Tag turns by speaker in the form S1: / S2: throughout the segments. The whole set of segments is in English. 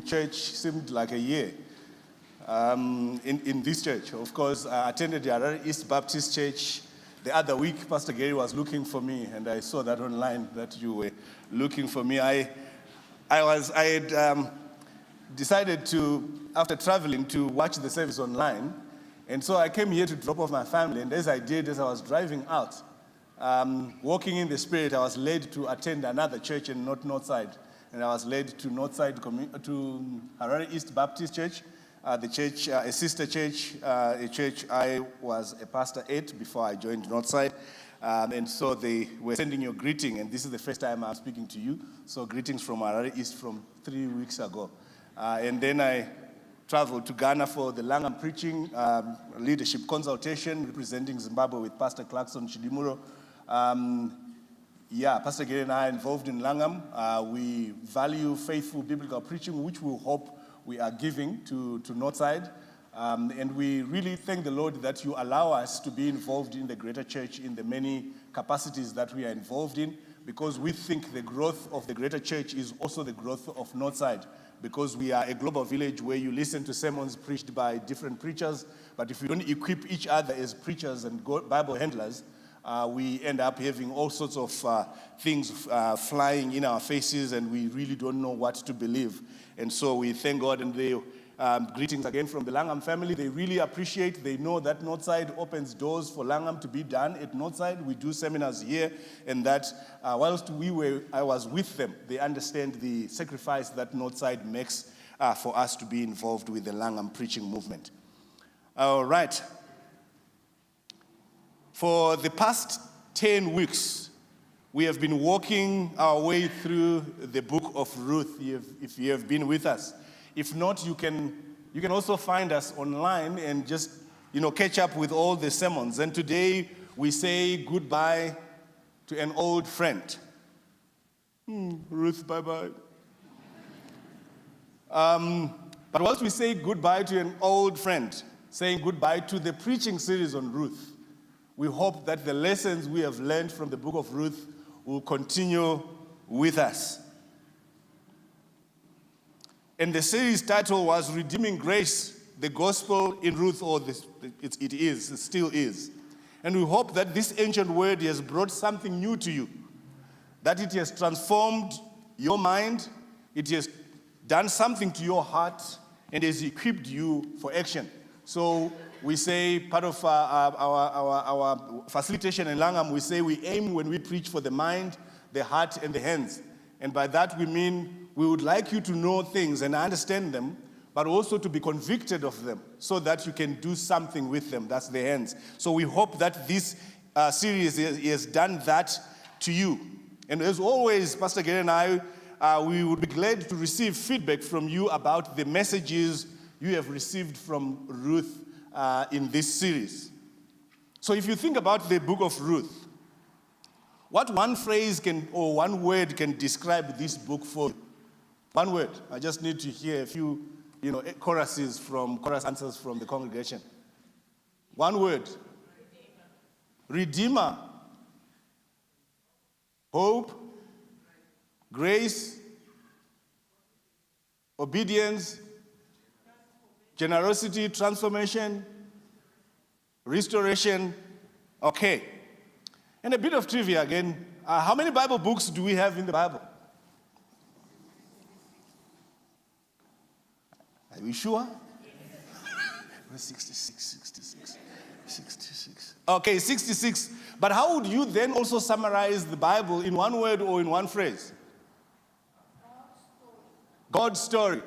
S1: church seemed like a year in this church. Of course, I attended the Harare East Baptist Church. The other week, Pastor Gary was looking for me, and I saw that online that you were looking for me. I had decided to, after traveling, to watch the service online. And so I came here to drop off my family. And as I did, as I was driving out, walking in the Spirit, I was led to attend another church in Northside. And I was led to Northside, to Harare East Baptist Church, the church, a sister church, a church I was a pastor at before I joined Northside. And so they were sending you a greeting, and this is the first time I'm speaking to you. So greetings from Harare East from 3 weeks ago. And then I traveled to Ghana for the Langam Preaching Leadership Consultation, representing Zimbabwe with Pastor Clarkson Chidimuro. Pastor Gary and I are involved in Langam. We value faithful biblical preaching, which we hope we are giving to Northside. And we really thank the Lord that you allow us to be involved in the greater church in the many capacities that we are involved in, because we think the growth of the greater church is also the growth of Northside, because we are a global village where you listen to sermons preached by different preachers, but if we don't equip each other as preachers and Bible handlers, we end up having all sorts of things flying in our faces, and we really don't know what to believe. And so we thank God, and the greetings again from the Langam family. They really appreciate, they know that Northside opens doors for Langam to be done at Northside. We do seminars here, and that whilst I was with them, they understand the sacrifice that Northside makes for us to be involved with the Langam preaching movement. All right. For the past 10 weeks, we have been walking our way through the book of Ruth, if you have been with us. If not, you can also find us online and just, catch up with all the sermons. And today we say goodbye to an old friend. Ruth, bye-bye. But whilst we say goodbye to an old friend, saying goodbye to the preaching series on Ruth, we hope that the lessons we have learned from the book of Ruth will continue with us. And the series title was Redeeming Grace, the Gospel in Ruth, it still is. And we hope that this ancient word has brought something new to you, that it has transformed your mind, it has done something to your heart, and has equipped you for action. So we say, part of our facilitation in Langam, we say we aim when we preach for the mind, the heart, and the hands. And by that we mean we would like you to know things and understand them, but also to be convicted of them so that you can do something with them. That's the hands. So we hope that this series has done that to you. And as always, Pastor Gary and I, we would be glad to receive feedback from you about the messages you have received from Ruth in this series. So if you think about the book of Ruth, what one phrase or one word can describe this book for you? One word. I just need to hear a few, chorus answers from the congregation. One word. Redeemer. Hope. Grace. Obedience. Generosity, transformation, restoration. Okay. And a bit of trivia again. How many Bible books do we have in the Bible? Are we sure? 66. Okay, 66. But how would you then also summarize the Bible in one word or in one phrase? God's story.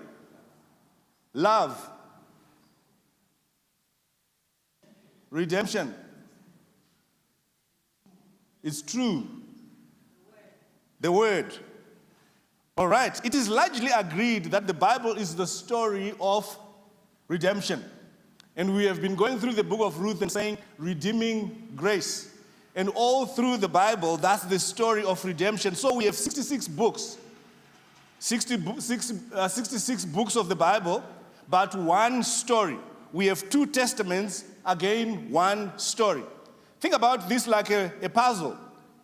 S1: Love. Redemption. It's true. The word. All right. It is largely agreed that the Bible is the story of redemption. And we have been going through the book of Ruth and saying redeeming grace. And all through the Bible, that's the story of redemption. So we have 66 books. 66 books of the Bible, but one story. We have 2 testaments, again, one story. Think about this like a puzzle,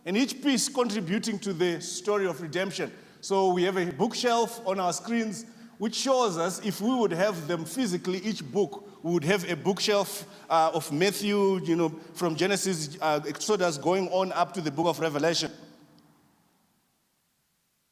S1: and each piece contributing to the story of redemption. So we have a bookshelf on our screens which shows us if we would have them physically, each book, we would have a bookshelf of Matthew, from Genesis, Exodus, going on up to the book of Revelation.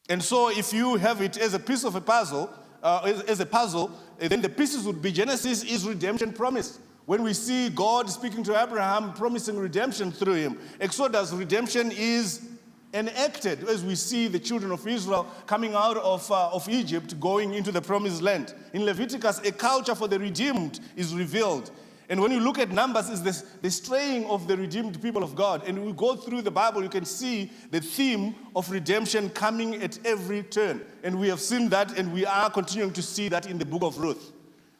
S1: And so if you have it as a piece of a puzzle, then the pieces would be Genesis is redemption promise. When we see God speaking to Abraham, promising redemption through him. Exodus, redemption is enacted as we see the children of Israel coming out of Egypt, going into the promised land. In Leviticus, a culture for the redeemed is revealed. And when you look at Numbers, is the straying of the redeemed people of God. And we go through the Bible, you can see the theme of redemption coming at every turn. And we have seen that, and we are continuing to see that in the book of Ruth.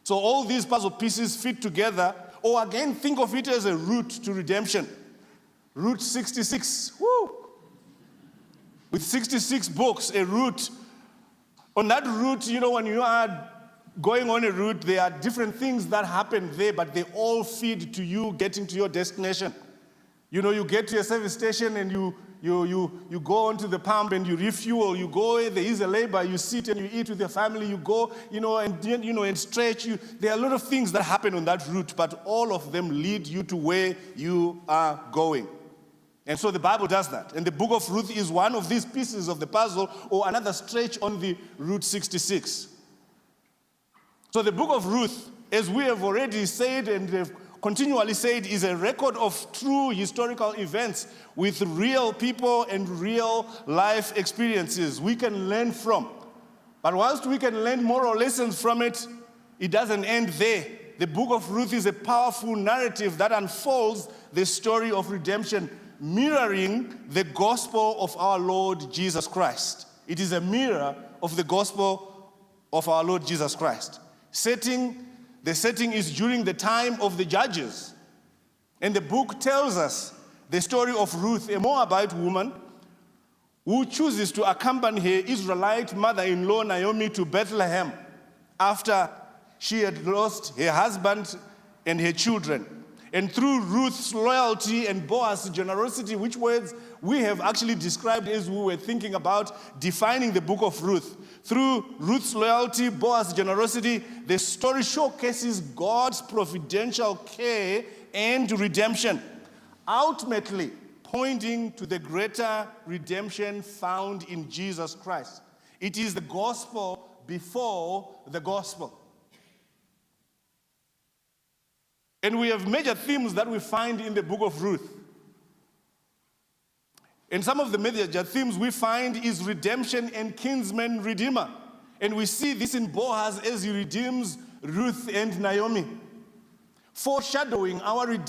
S1: So all these puzzle pieces fit together, or again, think of it as a route to redemption. Route 66, woo! With 66 books, a route. On that route, when you are going on a route, there are different things that happen there, but they all feed to you getting to your destination. You get to a service station and you go onto the pump and you refuel. You go, there is a labor, you sit and you eat with your family. You go, and stretch. There are a lot of things that happen on that route, but all of them lead you to where you are going. And so the Bible does that. And the book of Ruth is one of these pieces of the puzzle, or another stretch on the Route 66. So the book of Ruth, as we have already said and have continually said, is a record of true historical events with real people and real life experiences we can learn from. But whilst we can learn moral lessons from it, it doesn't end there. The book of Ruth is a powerful narrative that unfolds the story of redemption, mirroring the gospel of our Lord Jesus Christ. It is a mirror of the gospel of our Lord Jesus Christ. The setting is during the time of the judges. And the book tells us the story of Ruth, a Moabite woman who chooses to accompany her Israelite mother-in-law Naomi to Bethlehem after she had lost her husband and her children. And through Ruth's loyalty and Boaz's generosity, which words we have actually described as we were thinking about defining the book of Ruth. Through Ruth's loyalty, Boaz's generosity, the story showcases God's providential care and redemption, ultimately pointing to the greater redemption found in Jesus Christ. It is the gospel before the gospel. And we have major themes that we find in the book of Ruth. And some of the major themes we find is redemption and kinsman redeemer. And we see this in Boaz as he redeems Ruth and Naomi, foreshadowing our redemption